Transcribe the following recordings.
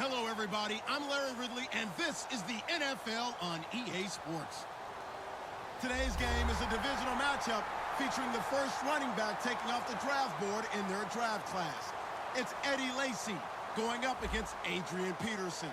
Hello, everybody. I'm Larry Ridley, and this is the NFL on EA Sports. Today's game is a divisional matchup featuring the first running back taking off the draft board in their draft class. It's Eddie Lacy going up against Adrian Peterson.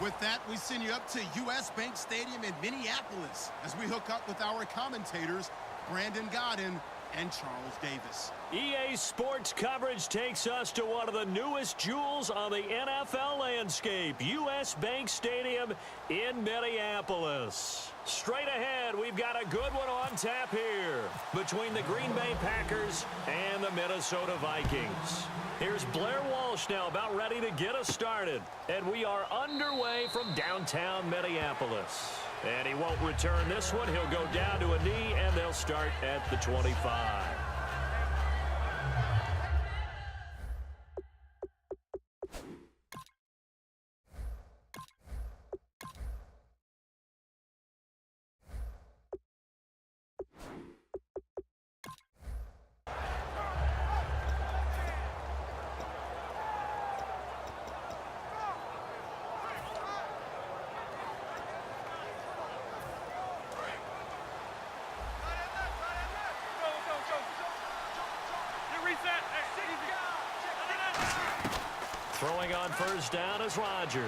With that, we send you up to US Bank Stadium in Minneapolis as we hook up with our commentators, Brandon Godden and Charles Davis. EA Sports coverage takes us to one of the newest jewels on the NFL landscape, US Bank Stadium in Minneapolis. Straight ahead, we've got a good one on tap here between the Green Bay Packers and the Minnesota Vikings. Here's Blair Walsh now about ready to get us started. And we are underway from downtown Minneapolis. And he won't return this one. He'll go down to a knee, and they'll start at the 25. Throwing on first down is Rodgers.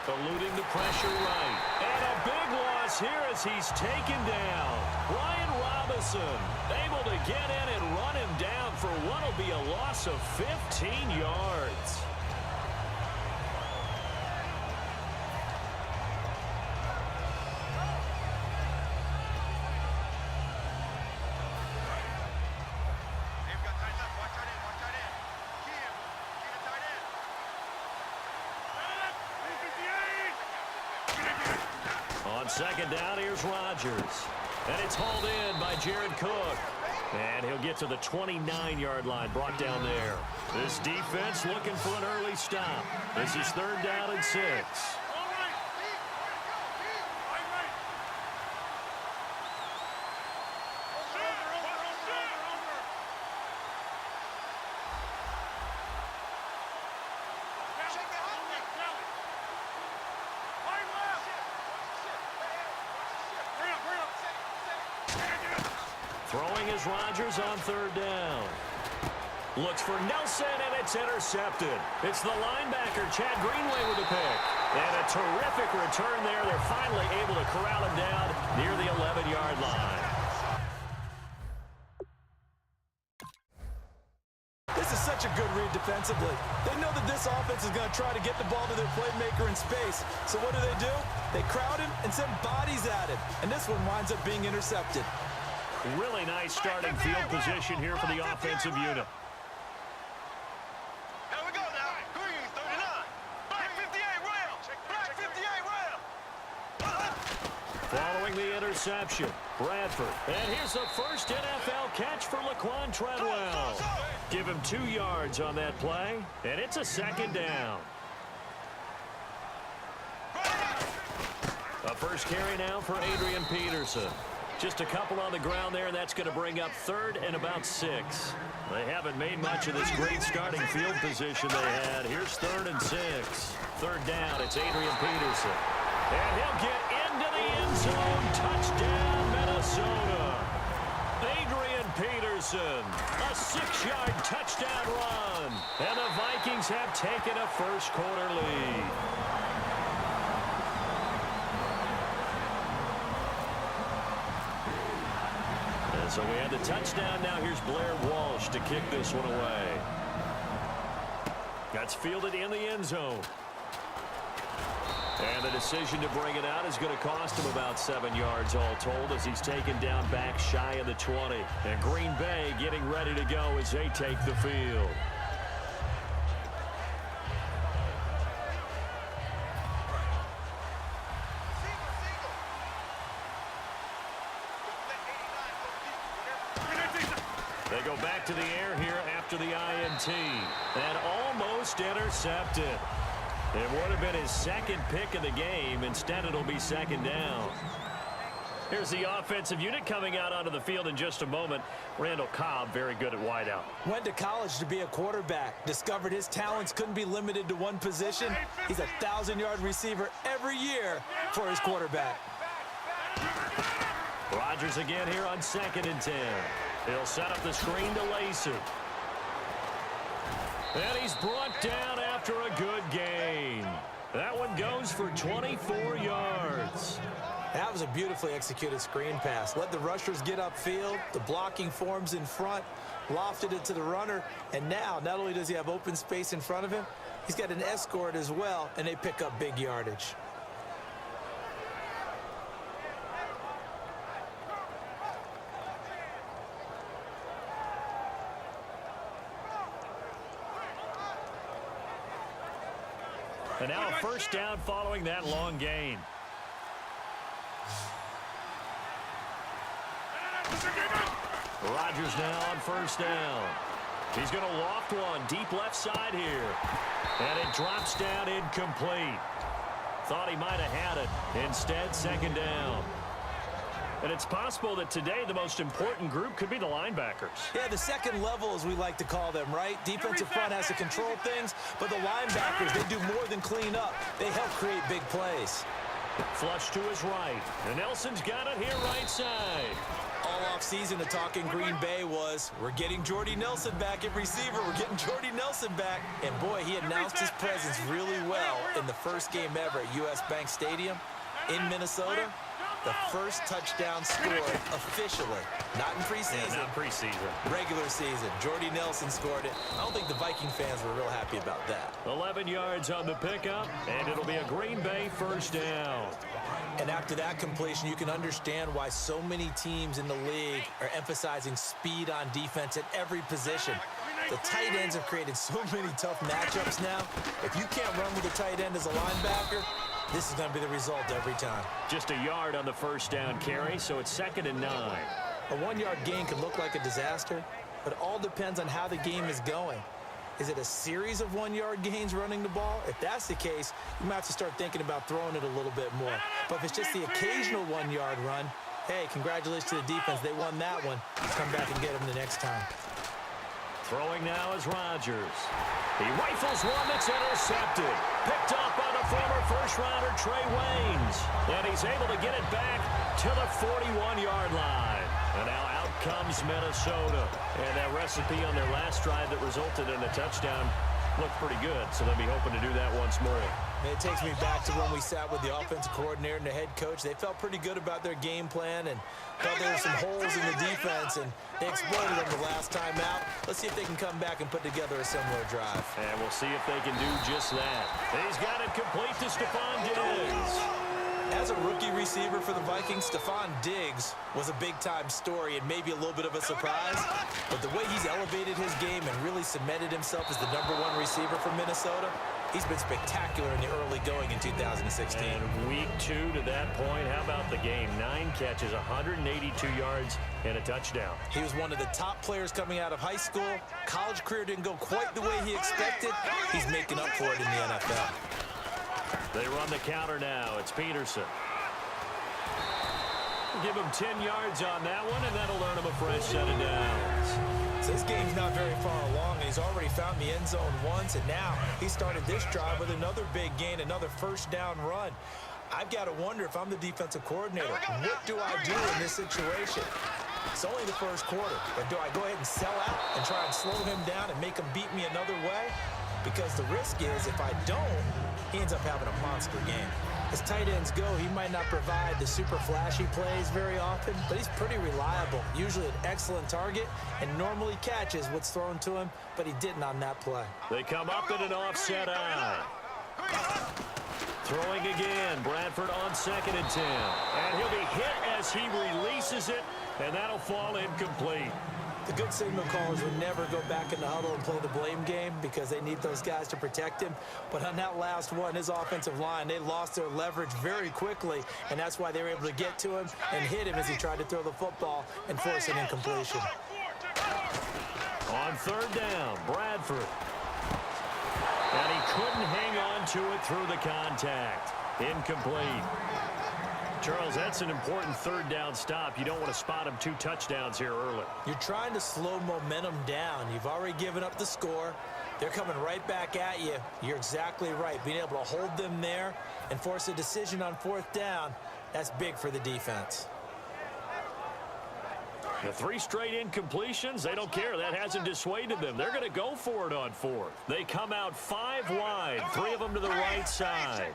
Eluding the pressure right. And a big loss here as he's taken down. Brian Robinson able to get in and run him down for what will be a loss of 15 yards. Second down, here's Rodgers. And it's hauled in by Jared Cook. And he'll get to the 29-yard line, brought down there. This defense looking for an early stop. This is third down and 6. Throwing is Rodgers on third down. Looks for Nelson, and it's intercepted. It's the linebacker, Chad Greenway, with the pick. And a terrific return there. They're finally able to corral him down near the 11-yard line. This is such a good read defensively. They know that this offense is going to try to get the ball to their playmaker in space. So what do? They crowd him and send bodies at him. And this one winds up being intercepted. Really nice starting field position here for the offensive unit. Here we go now. Green, 39. Black 58, round. Black 58, round. Following the interception, Bradford. And here's the first NFL catch for Laquan Treadwell. Give him 2 yards on that play, and it's a second down. A first carry now for Adrian Peterson. Just a couple on the ground there, and that's going to bring up third and about 6. They haven't made much of this great starting field position they had. Here's third and 6. Third down, it's Adrian Peterson. And he'll get into the end zone. Touchdown, Minnesota. Adrian Peterson, a 6-yard touchdown run. And the Vikings have taken a first-quarter lead. So we had the touchdown. Now here's Blair Walsh to kick this one away. That's fielded in the end zone. And the decision to bring it out is going to cost him about 7 yards all told as he's taken down back shy of the 20. And Green Bay getting ready to go as they take the field. They go back to the air here after the INT. And almost intercepted. It would have been his second pick of the game. Instead, it'll be second down. Here's the offensive unit coming out onto the field in just a moment. Randall Cobb, very good at wideout. Went to college to be a quarterback. Discovered his talents couldn't be limited to one position. He's a 1,000-yard receiver every year for his quarterback. Rodgers again here on 2nd and 10. He'll set up the screen to Lacey. And he's brought down after a good gain. That one goes for 24 yards. That was a beautifully executed screen pass. Let the rushers get upfield. The blocking forms in front. Lofted it to the runner. And now, not only does he have open space in front of him, he's got an escort as well, and they pick up big yardage. And now a first down following that long gain. Rodgers now on first down. He's going to loft one deep left side here. And it drops down incomplete. Thought he might have had it. Instead, 2nd down. And it's possible that today the most important group could be the linebackers. Yeah, the second level, as we like to call them, right? Defensive front has to control things, but the linebackers, they do more than clean up. They help create big plays. Flush to his right. And Nelson's got it here right side. All offseason, the talk in Green Bay was, we're getting Jordy Nelson back at receiver. We're getting Jordy Nelson back. And, boy, he announced his presence really well in the first game ever at U.S. Bank Stadium in Minnesota. The first touchdown scored officially. Not in preseason. Yeah, not preseason. Regular season. Jordy Nelson scored it. I don't think the Viking fans were real happy about that. 11 yards on the pickup, and it'll be a Green Bay first down. And after that completion, you can understand why so many teams in the league are emphasizing speed on defense at every position. The tight ends have created so many tough matchups now. If you can't run with a tight end as a linebacker, this is going to be the result every time. Just a yard on the first down carry, so it's 2nd and 9. A 1-yard gain can look like a disaster, but it all depends on how the game is going. Is it a series of 1-yard gains running the ball? If that's the case, you might have to start thinking about throwing it a little bit more. But if it's just the occasional 1-yard run, hey, congratulations to the defense. They won that one. Let's come back and get them the next time. Throwing now is Rodgers. He rifles one that's intercepted. Picked off by the former first-rounder Trey Waynes. And he's able to get it back to the 41-yard line. And now out comes Minnesota. And that recipe on their last drive that resulted in a touchdown looked pretty good. So they'll be hoping to do that once more. And it takes me back to when we sat with the offensive coordinator and the head coach. They felt pretty good about their game plan and thought there were some holes in the defense, and they exploited them the last time out. Let's see if they can come back and put together a similar drive. And we'll see if they can do just that. He's got it complete to Stephon Diggs. As a rookie receiver for the Vikings, Stephon Diggs was a big-time story and maybe a little bit of a surprise. But the way he's elevated his game and really cemented himself as the #1 receiver for Minnesota, he's been spectacular in the early going in 2016. And week 2 to that point, how about the game? 9 catches, 182 yards, and a touchdown. He was one of the top players coming out of high school. College career didn't go quite the way he expected. He's making up for it in the NFL. They run the counter now. It's Peterson. Give him 10 yards on that one, and that'll earn him a fresh set of downs. So this game's not very far along, and he's already found the end zone once, and now he started this drive with another big gain, another first down run. I've got to wonder if I'm the defensive coordinator. What do I do in this situation? It's only the first quarter, but do I go ahead and sell out and try and slow him down and make him beat me another way? Because the risk is if I don't, he ends up having a monster game. As tight ends go, he might not provide the super flashy plays very often, but he's pretty reliable, usually an excellent target, and normally catches what's thrown to him, but he didn't on that play. They come up in an offset eye. Throwing again, Bradford on 2nd and 10. And he'll be hit as he releases it, and that'll fall incomplete. The good signal callers would never go back in the huddle and play the blame game because they need those guys to protect him. But on that last one, his offensive line, they lost their leverage very quickly, and that's why they were able to get to him and hit him as he tried to throw the football and force an incompletion. On 3rd down, Bradford. And he couldn't hang on to it through the contact. Incomplete. Charles, that's an important third down stop. You don't want to spot him 2 touchdowns here early. You're trying to slow momentum down. You've already given up the score. They're coming right back at you. You're exactly right. Being able to hold them there and force a decision on 4th down, that's big for the defense. The 3 straight incompletions, they don't care. That hasn't dissuaded them. They're going to go for it on 4th. They come out 5 wide, 3 of them to the right side.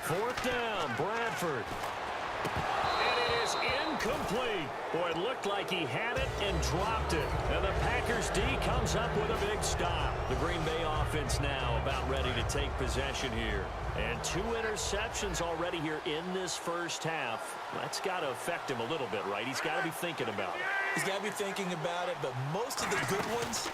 4th down, Bradford. And it is incomplete. Boy, it looked like he had it and dropped it. And the Packers D comes up with a big stop. The Green Bay offense now about ready to take possession here. And 2 interceptions already here in this first half. That's got to affect him a little bit, right? He's got to be thinking about it. He's got to be thinking about it, but most of the good ones,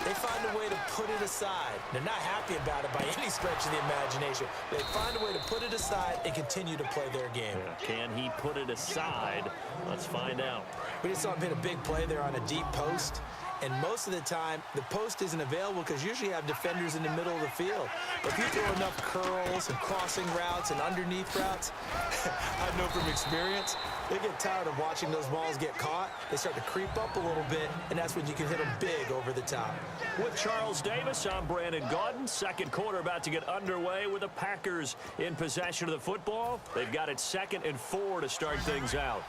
they find a way to put it aside. They're not happy about it by any stretch of the imagination. They find a way to put it aside and continue to play their game. Yeah. Can he put it aside? Let's find out. We just saw him hit a big play there on a deep post. And most of the time, the post isn't available because usually you have defenders in the middle of the field. If you throw enough curls and crossing routes and underneath routes, I know from experience, they get tired of watching those balls get caught. They start to creep up a little bit, and that's when you can hit them big over the top. With Charles Davis, I'm Brandon Gaudin. Second quarter about to get underway with the Packers in possession of the football. They've got it 2nd and 4 to start things out.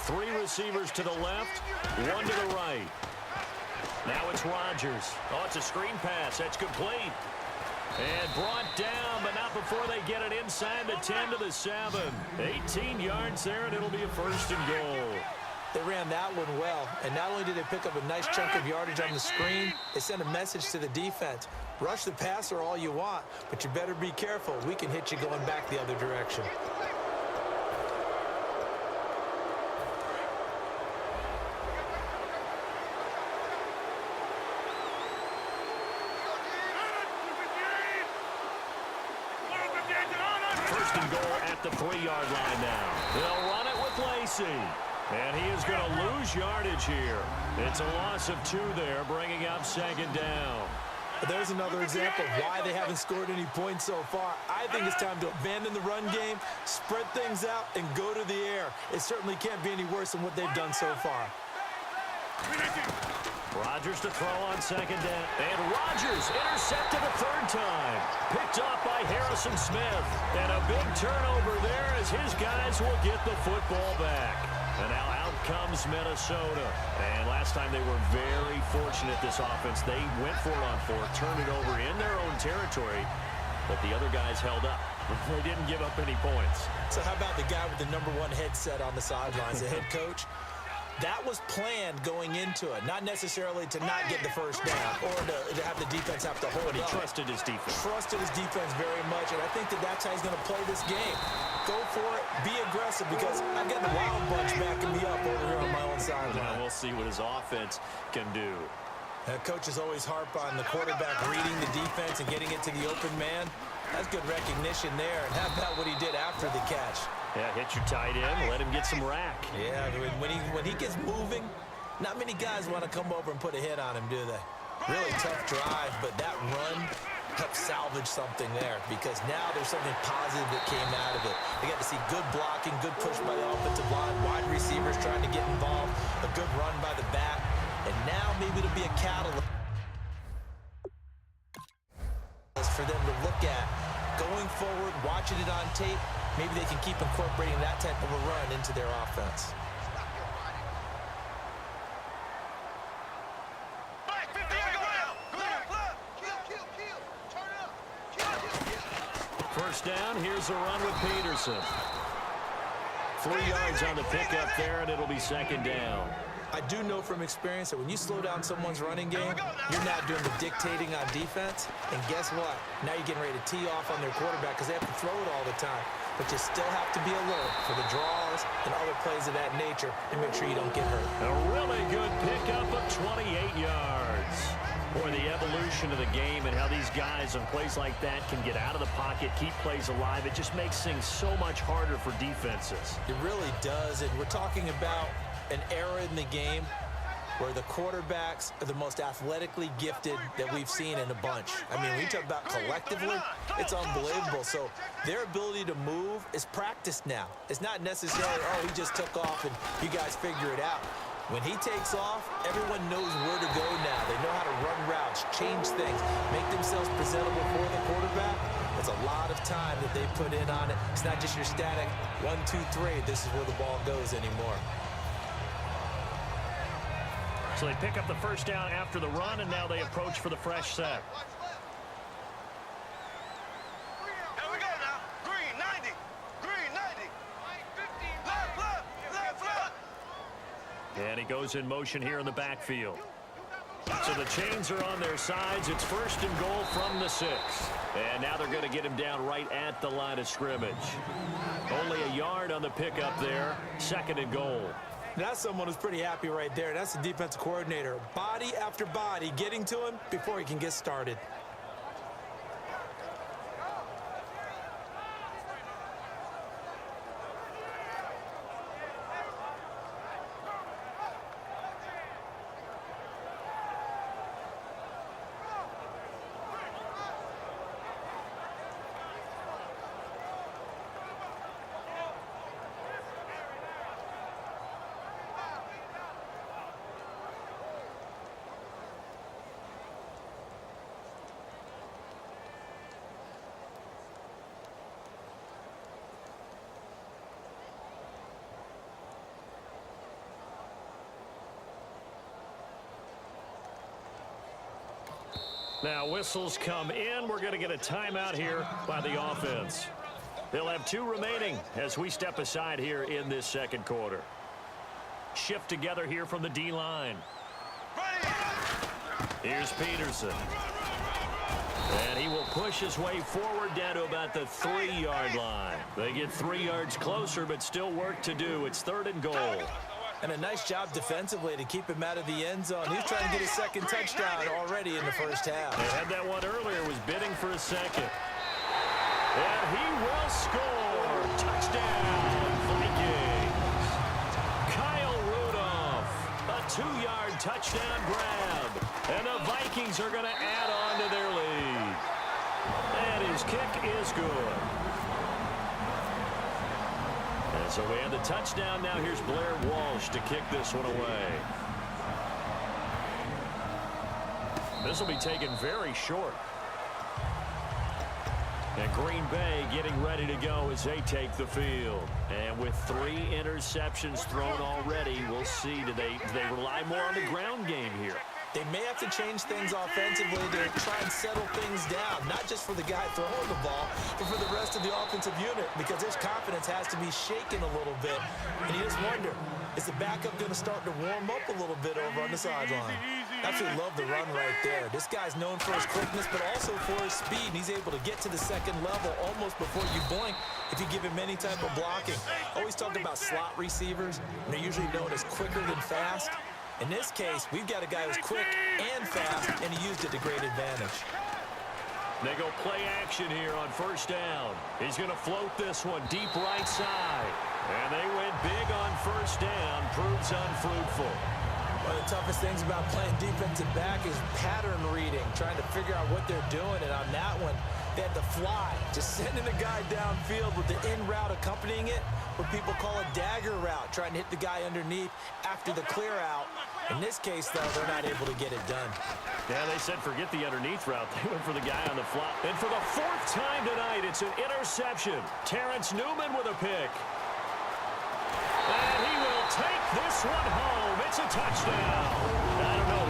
3 receivers to the left, 1 to the right. Now it's Rodgers. Oh, it's a screen pass. That's complete. And brought down, but not before they get it inside the 10 to the 7. 18 yards there, and it'll be a 1st and goal. They ran that one well, and not only did they pick up a nice chunk of yardage on the screen, they sent a message to the defense. Rush the passer all you want, but you better be careful. We can hit you going back the other direction. The 3-yard line now. They'll run it with Lacey. And he is going to lose yardage here. It's a loss of 2 there, bringing up 2nd down. There's another example of why they haven't scored any points so far. I think it's time to abandon the run game, spread things out, and go to the air. It certainly can't be any worse than what they've done so far. Rodgers to throw on 2nd down. And Rodgers intercepted a 3rd time. Picked off by Harrison Smith. And a big turnover there as his guys will get the football back. And now out comes Minnesota. And last time they were very fortunate, this offense. They went for it on 4th, turned it over in their own territory. But the other guys held up. They didn't give up any points. So how about the guy with the #1 headset on the sidelines, the head coach? That was planned going into it, not necessarily to not get the 1st down or to have the defense have to hold But he up. trusted his defense. Trusted his defense very much, and I think that's how he's going to play this game. Go for it, be aggressive, because I've got the Wild Bunch backing me up over here on my own sideline. Now we'll see what his offense can do. Coaches always harp on the quarterback reading the defense and getting it to the open man. That's good recognition there, and how about what he did after the catch? Yeah, hit your tight end, let him get some rack. Yeah, when he gets moving, not many guys want to come over and put a hit on him, do they? Really tough drive, but that run helped salvage something there, because now there's something positive that came out of it. They got to see good blocking, good push by the offensive line, wide receivers trying to get involved, a good run by the back, and now maybe it'll be a catalyst for them to look at going forward, watching it on tape. Maybe they can keep incorporating that type of a run into their offense. First down, here's a run with Peterson. 3 yards on the pickup there, and it'll be 2nd down. I do know from experience that when you slow down someone's running game, you're now doing the dictating on defense. And guess what? Now you're getting ready to tee off on their quarterback because they have to throw it all the time. But you still have to be alert for the draws and other plays of that nature and make sure you don't get hurt. A really good pickup of 28 yards. Boy, the evolution of the game and how these guys on plays like that can get out of the pocket, keep plays alive, it just makes things so much harder for defenses. It really does, and we're talking about an era in the game where the quarterbacks are the most athletically gifted that we've seen in a bunch. I mean, when you talk about collectively, it's unbelievable. So their ability to move is practiced now. It's not necessarily, oh, he just took off and you guys figure it out. When he takes off, everyone knows where to go now. They know how to run routes, change things, make themselves presentable for the quarterback. It's a lot of time that they put in on it. It's not just your static 1, 2, 3. This is where the ball goes anymore. So they pick up the first down after the run, and now they approach for the fresh set. Here we go now. Green 90. Green 90. Left. And he goes in motion here in the backfield. So the chains are on their sides. It's first and goal from the 6. And now they're going to get him down right at the line of scrimmage. Only a yard on the pickup there. Second and goal. That's someone who's pretty happy right there. That's the defensive coordinator. Body after body getting to him before he can get started. Now whistles come in. We're going to get a timeout here by the offense. They'll have 2 remaining as we step aside here in this second quarter. Shift together here from the D-line. Here's Peterson. And he will push his way forward down to about the 3-yard line. They get 3 yards closer, but still work to do. It's third and goal. And a nice job defensively to keep him out of the end zone. He's trying to get his second touchdown already in the first half. They had that one earlier, was bidding for a second. And he will score. Touchdown, Vikings. Kyle Rudolph, a 2-yard touchdown grab. And the Vikings are going to add on to their lead. And his kick is good. And so we have the touchdown. Now here's Blair Walsh to kick this one away. This will be taken very short. And Green Bay getting ready to go as they take the field. And with 3 interceptions thrown already, we'll see, do they rely more on the ground game here? They may have to change things offensively to try and settle things down, not just for the guy throwing the ball, but for the rest of the offensive unit, because his confidence has to be shaken a little bit. And you just wonder, is the backup going to start to warm up a little bit over on the sideline? Absolutely love the run right there. This guy's known for his quickness, but also for his speed. And he's able to get to the second level almost before you blink if you give him any type of blocking. Always talk about slot receivers, and they're usually known as quicker than fast. In this case, we've got a guy who's quick and fast, and he used it to great advantage. They go play action here on first down. He's going to float this one deep right side. And they went big on first down. Proves unfruitful. One of the toughest things about playing defensive back is pattern reading, trying to figure out what they're doing. And on that one, they had to fly, just sending a guy downfield with the in route accompanying it, what people call a dagger route, trying to hit the guy underneath after the clear out. In this case, though, they're not able to get it done. Yeah, they said forget the underneath route. They went for the guy on the fly. And for the 4th time tonight, it's an interception. Terrence Newman with a pick. And he will take this one home. It's a touchdown. I don't know